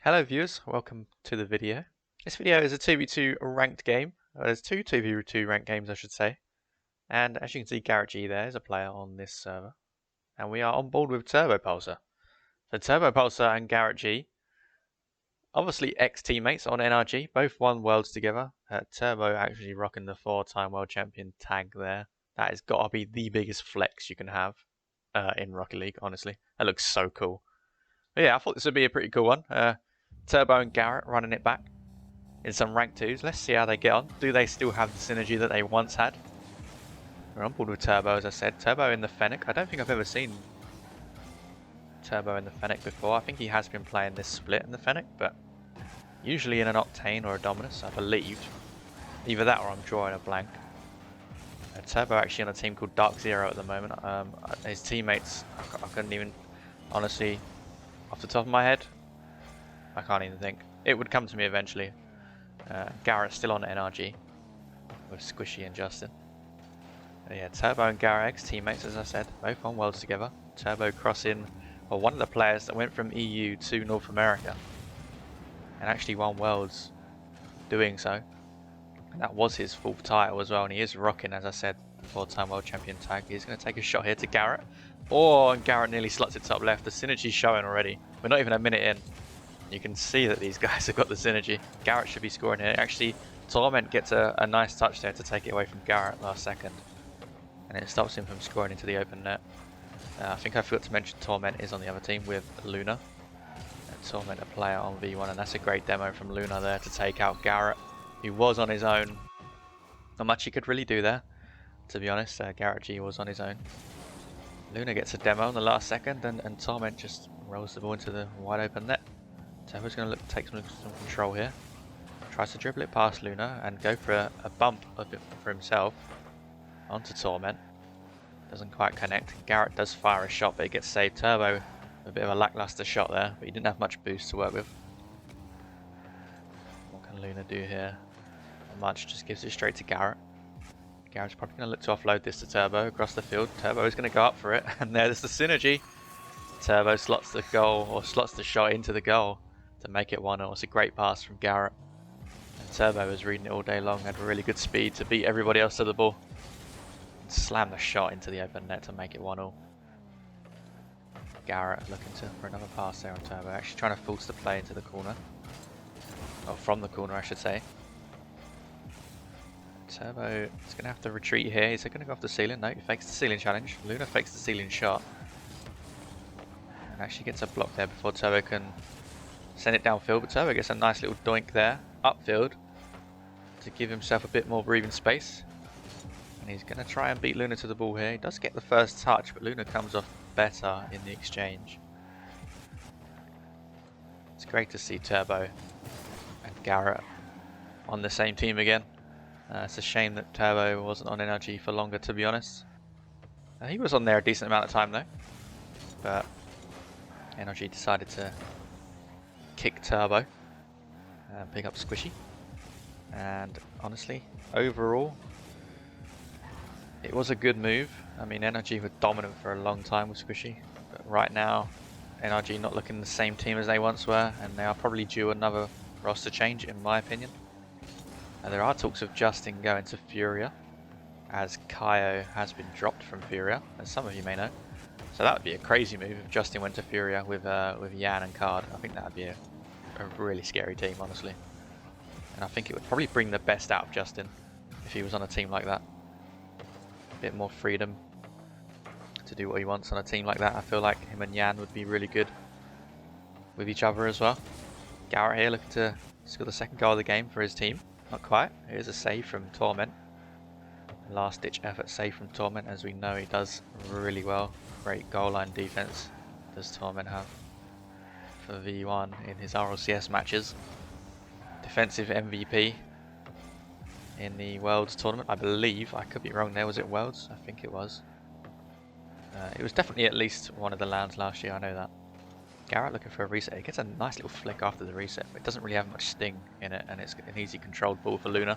Hello viewers, welcome to the video. This video is a 2v2 ranked game. Well, there's two 2v2 ranked games I should say. And as you can see, GarrettG there is a player on this server. And we are on board with Turbopolsa. So Turbopolsa and GarrettG, obviously ex-teammates on NRG, both won Worlds together. Turbo actually rocking the 4-time World Champion tag there. That has got to be the biggest flex you can have in Rocket League, honestly. That looks so cool. But yeah, I thought this would be a pretty cool one. Turbo and Garrett running it back in some rank 2s. Let's see how they get on. Do they still have the synergy that they once had? We're on board with Turbo, as I said. Turbo in the Fennec. I don't think I've ever seen Turbo in the Fennec before. I think he has been playing this split in the Fennec, but usually in an Octane or a Dominus, I believe. Either that or I'm drawing a blank. Turbo actually on a team called Dark Zero at the moment. His teammates, I couldn't even, honestly, off the top of my head, I can't even think. It would come to me eventually. Garrett's still on NRG with Squishy and Justin. Yeah, Turbo and Garrett, ex-teammates as I said, both on Worlds together. Turbo crossing, well, one of the players that went from EU to North America and actually won Worlds doing so. And that was his fourth title as well, and he is rocking, as I said, the 4-time World Champion tag. He's going to take a shot here to Garrett. Oh, and Garrett nearly slots it top left. The synergy's showing already. We're not even a minute in. You can see that these guys have got the synergy. Garrett should be scoring here. Actually, Torment gets a nice touch there to take it away from Garrett last second. And it stops him from scoring into the open net. I think I forgot to mention Torment is on the other team with Luna. And Torment a player on V1, and that's a great demo from Luna there to take out Garrett, who was on his own. Not much he could really do there, to be honest. GarrettG was on his own. Luna gets a demo in the last second, and Torment just rolls the ball into the wide open net. Turbo's going to take some control here. Tries to dribble it past Luna and go for a bump of it for himself onto Torment. Doesn't quite connect. Garrett does fire a shot, but it gets saved. Turbo, a bit of a lackluster shot there, but he didn't have much boost to work with. What can Luna do here? Not much, just gives it straight to Garrett. Garrett's probably going to look to offload this to Turbo across the field. Turbo is going to go up for it, and there's the synergy. Turbo slots the goal, or slots the shot into the goal to make it 1-0. It's a great pass from Garrett. And Turbo was reading it all day long, had really good speed to beat everybody else to the ball. And slam the shot into the open net to make it 1-0. Garrett looking for another pass there on Turbo, actually trying to force the play into the corner. Or from the corner, I should say. Turbo is going to have to retreat here. Is he going to go off the ceiling? No, he fakes the ceiling challenge. Luna fakes the ceiling shot. And actually gets a block there before Turbo can send it downfield. But Turbo gets a nice little doink there, upfield, to give himself a bit more breathing space. And he's going to try and beat Luna to the ball here. He does get the first touch, but Luna comes off better in the exchange. It's great to see Turbo and Garrett on the same team again. It's a shame that Turbo wasn't on NRG for longer, to be honest. He was on there a decent amount of time though, but NRG decided to kick Turbo and pick up Squishy. And honestly, overall, it was a good move. I mean, NRG were dominant for a long time with Squishy, but right now, NRG not looking the same team as they once were, and they are probably due another roster change, in my opinion. There are talks of Justin going to Furia, as Kaio has been dropped from Furia, as some of you may know. So that would be a crazy move if Justin went to Furia with Yan and Card. I think that would be a really scary team, honestly. And I think it would probably bring the best out of Justin if he was on a team like that. A bit more freedom to do what he wants on a team like that. I feel like him and Yan would be really good with each other as well. Garrett here looking to score the second goal of the game for his team. Not quite. Here's a save from Torment. Last ditch effort save from Torment, as we know he does really well. Great goal line defense does Torment have for V1 in his RLCS matches. Defensive MVP in the Worlds tournament, I believe. I could be wrong there. Was it Worlds? I think it was. It was definitely at least one of the lands last year, I know that. Garrett looking for a reset. He gets a nice little flick after the reset, but it doesn't really have much sting in it, and it's an easy controlled ball for Luna.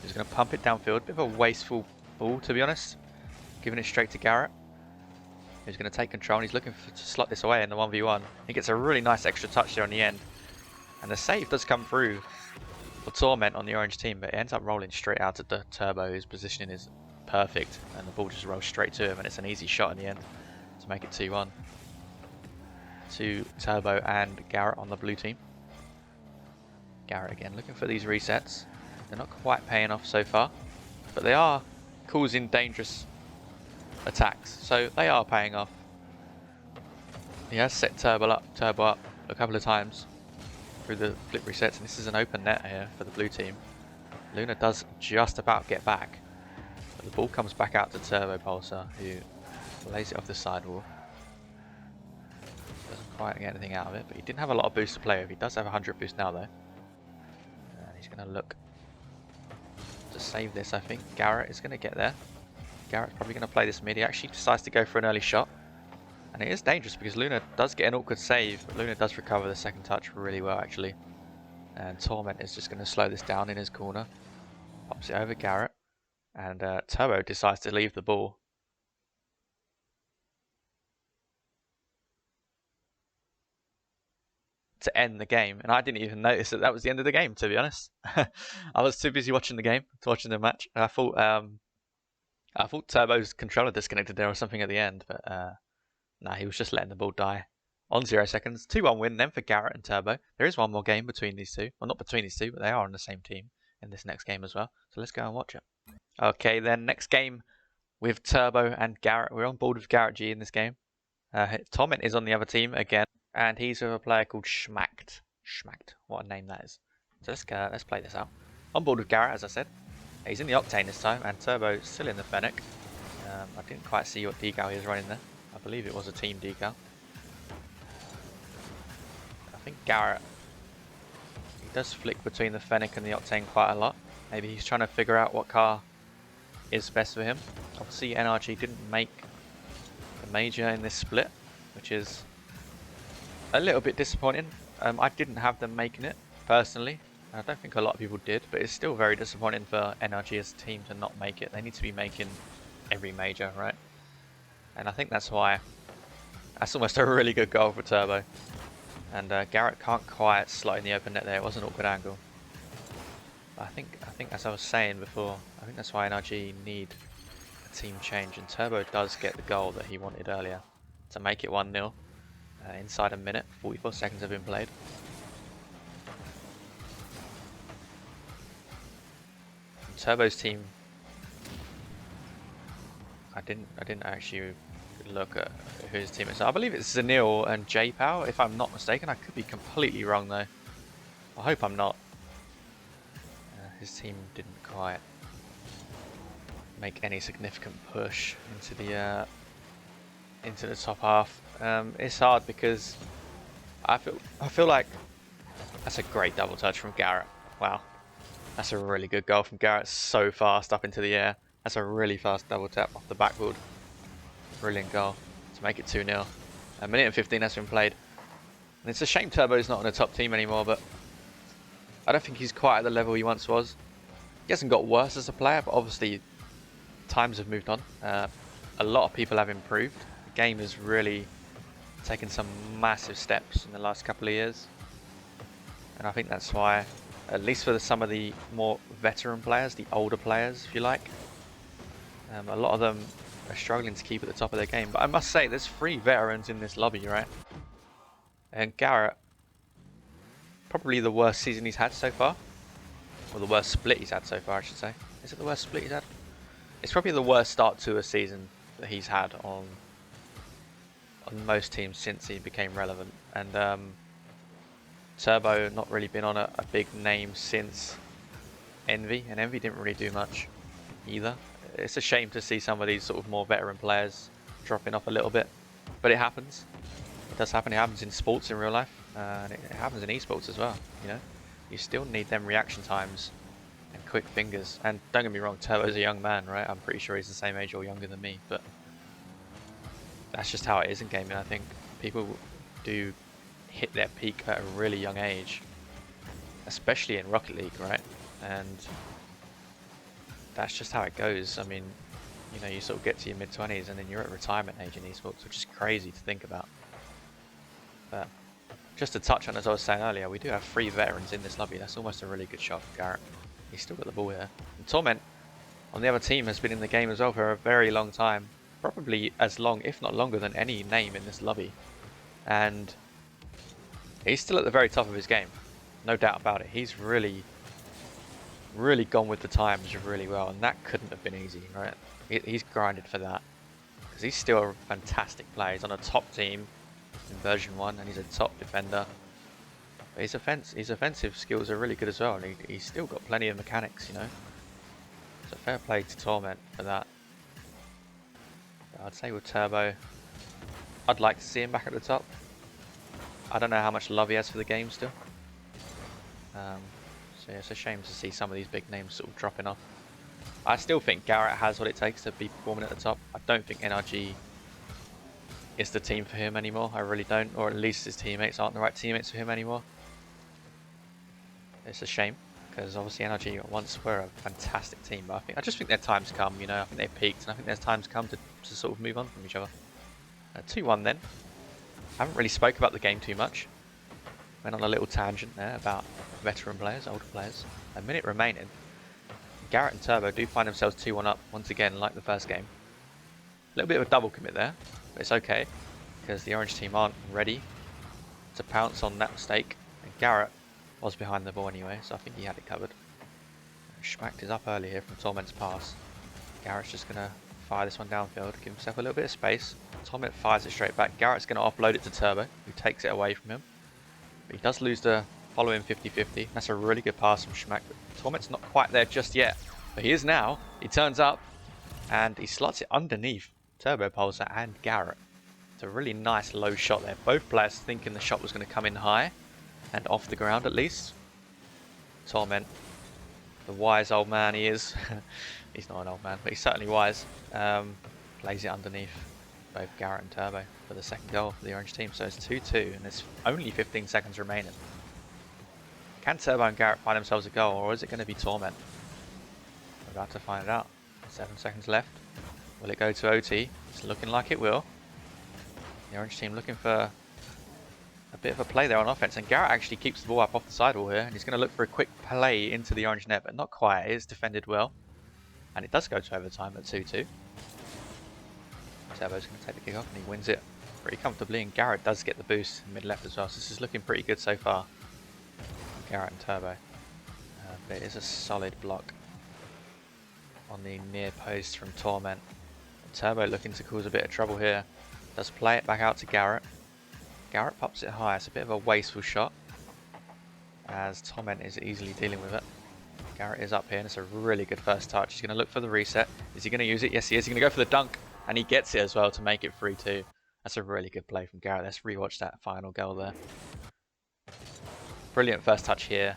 He's going to pump it downfield. Bit of a wasteful ball, to be honest. Giving it straight to Garrett. He's going to take control, and he's looking to slot this away in the 1v1. He gets a really nice extra touch there on the end. And the save does come through for Torment on the orange team, but it ends up rolling straight out to the Turbo, whose positioning is perfect, and the ball just rolls straight to him, and it's an easy shot in the end to make it 2-1 to Turbo and Garrett on the blue team. Garrett again looking for these resets. They're not quite paying off so far, but they are causing dangerous attacks, so they are paying off. He has set Turbo up a couple of times through the flip resets, and this is an open net here for the blue team. Luna does just about get back, but the ball comes back out to Turbopolsa, who lays it off the sidewall. Doesn't quite get anything out of it, but he didn't have a lot of boost to play with. He does have 100 boost now though. And he's going to look to save this, I think. Garrett is going to get there. Garrett's probably going to play this mid. He actually decides to go for an early shot. And it is dangerous because Luna does get an awkward save, but Luna does recover the second touch really well actually. And Torment is just going to slow this down in his corner. Pops it over Garrett. And Turbo decides to leave the ball. To end the game, and I didn't even notice that was the end of the game, to be honest. I was too busy watching the game, watching the match. I thought Turbo's controller disconnected there or something at the end, but nah, he was just letting the ball die on 0 seconds. 2-1 win then for Garrett and Turbo. There is one more game between these two. Well, not between these two, but they are on the same team in this next game as well. So let's go and watch it. Okay, then next game with Turbo and Garrett. We're on board with GarrettG in this game. Torment is on the other team again. And he's with a player called Schmacked. Schmacked, what a name that is. So let's play this out. On board with Garrett, as I said. He's in the Octane this time, and Turbo's still in the Fennec. I didn't quite see what decal he was running there. I believe it was a team decal. I think Garrett, he does flick between the Fennec and the Octane quite a lot. Maybe he's trying to figure out what car is best for him. Obviously NRG didn't make the major in this split, which is a little bit disappointing. I didn't have them making it personally. I don't think a lot of people did, but it's still very disappointing for NRG as a team to not make it. They need to be making every major, right? And I think that's why. That's almost a really good goal for Turbo. And Garrett can't quite slot in the open net there. It was an awkward angle. But I think as I was saying before, I think that's why NRG need a team change. And Turbo does get the goal that he wanted earlier to make it 1-0. Inside a minute, 44 seconds have been played. Turbo's team, I didn't actually look at who his team is. I believe it's Zanil and J-Pow, if I'm not mistaken. I could be completely wrong though. I hope I'm not. His team didn't quite make any significant push into the top half. It's hard because I feel like that's a great double touch from Garrett. Wow, that's a really good goal from Garrett. So fast up into the air. That's a really fast double tap off the backboard. Brilliant goal to make it 2-0. A minute and 15 has been played. And it's a shame Turbo's not on a top team anymore, but I don't think he's quite at the level he once was. He hasn't got worse as a player, but obviously times have moved on. A lot of people have improved. The game has really taken some massive steps in the last couple of years. And I think that's why, at least for some of the more veteran players, the older players, if you like, a lot of them are struggling to keep at the top of their game. But I must say, there's 3 veterans in this lobby, right? And Garrett, probably the worst season he's had so far. Or the worst split he's had so far, I should say. Is it the worst split he's had? It's probably the worst start to a season that he's had on most teams since he became relevant. And Turbo not really been on a big name since Envy, and Envy didn't really do much either. It's a shame to see some of these sort of more veteran players dropping off a little bit, but it happens. It does happen. It happens in sports in real life, and it happens in esports as well. You know, you still need them reaction times and quick fingers. And don't get me wrong, Turbo's a young man, right? I'm pretty sure he's the same age or younger than me, but that's just how it is in gaming. I think people do hit their peak at a really young age, especially in Rocket League, right? And that's just how it goes. I mean, you know, you sort of get to your mid-20s and then you're at retirement age in esports, which is crazy to think about. But Just to touch on, as I was saying earlier, we do have 3 veterans in this lobby. That's almost a really good shot from Garrett. He's still got the ball here. And Torment on the other team has been in the game as well for a very long time. Probably as long, if not longer, than any name in this lobby. And he's still at the very top of his game. No doubt about it. He's really gone with the times really well. And that couldn't have been easy, right? He's grinded for that. Because he's still a fantastic player. He's on a top team in version 1 and he's a top defender. But his offensive skills are really good as well. And he's still got plenty of mechanics, you know. So fair play to Torment for that. But I'd say with Turbo, I'd like to see him back at the top. I don't know how much love he has for the game still. So yeah, it's a shame to see some of these big names sort of dropping off. I still think Garrett has what it takes to be performing at the top. I don't think NRG is the team for him anymore. I really don't. Or at least his teammates aren't the right teammates for him anymore. It's a shame, because obviously NRG once were a fantastic team. But I just think their time's come, you know. I think they've peaked, and I think there's time's come to sort of move on from each other. 2-1 then. I haven't really spoke about the game too much. Went on a little tangent there about veteran players, older players. A minute remaining. Garrett and Turbo do find themselves 2-1 up once again, like the first game. A little bit of a double commit there, but it's okay, because the orange team aren't ready to pounce on that mistake. And Garrett was behind the ball anyway, so I think he had it covered. Schmacked is up early here from Torment's pass. Garrett's just going to fire this one downfield, give himself a little bit of space. Torment fires it straight back. Garrett's going to offload it to Turbo, who takes it away from him. But he does lose the following 50-50. That's a really good pass from Schmack. But Torment's not quite there just yet, but he is now. He turns up and he slots it underneath Turbopolsa and Garrett. It's a really nice low shot there. Both players thinking the shot was going to come in high and off the ground at least. Torment, the wise old man he is. He's not an old man, but he's certainly wise. Plays it underneath both Garrett and Turbo for the second goal for the orange team. So it's 2-2 and there's only 15 seconds remaining. Can Turbo and Garrett find themselves a goal, or is it going to be Torment? We're about to find it out. 7 seconds left. Will it go to OT? It's looking like it will. The orange team looking for a bit of a play there on offense, and Garrett actually keeps the ball up off the sidewall here, and he's going to look for a quick play into the orange net, but not quite. It is defended well, and it does go to overtime at 2-2. Turbo's going to take the kick off, and he wins it pretty comfortably, and Garrett does get the boost in mid-left as well, so this is looking pretty good so far. Garrett and Turbo. But it is a solid block on the near post from Torment. Turbo looking to cause a bit of trouble here. Does play it back out to Garrett. Garrett pops it high. It's a bit of a wasteful shot, as Torment is easily dealing with it. Garrett is up here, and it's a really good first touch. He's going to look for the reset. Is he going to use it? Yes, he is. He's going to go for the dunk, and he gets it as well to make it 3-2. That's a really good play from Garrett. Let's rewatch that final goal there. Brilliant first touch here.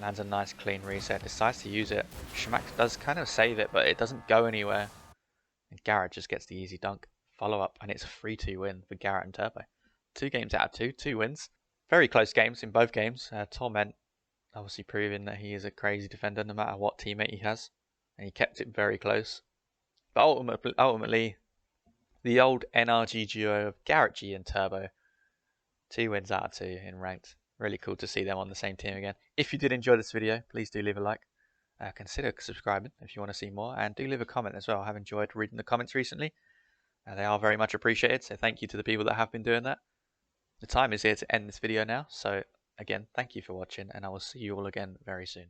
Lands a nice clean reset. Decides to use it. Schmack does kind of save it, but it doesn't go anywhere. And Garrett just gets the easy dunk. Follow up, and it's a 3-2 win for Garrett and Turbo. 2 games out of 2 wins. Very close games in both games. Torment obviously proving that he is a crazy defender no matter what teammate he has. And he kept it very close. But ultimately the old NRG duo of GarrettG and Turbo. 2 wins out of 2 in ranked. Really cool to see them on the same team again. If you did enjoy this video, please do leave a like. Consider subscribing if you want to see more. And do leave a comment as well. I have enjoyed reading the comments recently. They are very much appreciated. So thank you to the people that have been doing that. The time is here to end this video now. So again, thank you for watching. And I will see you all again very soon.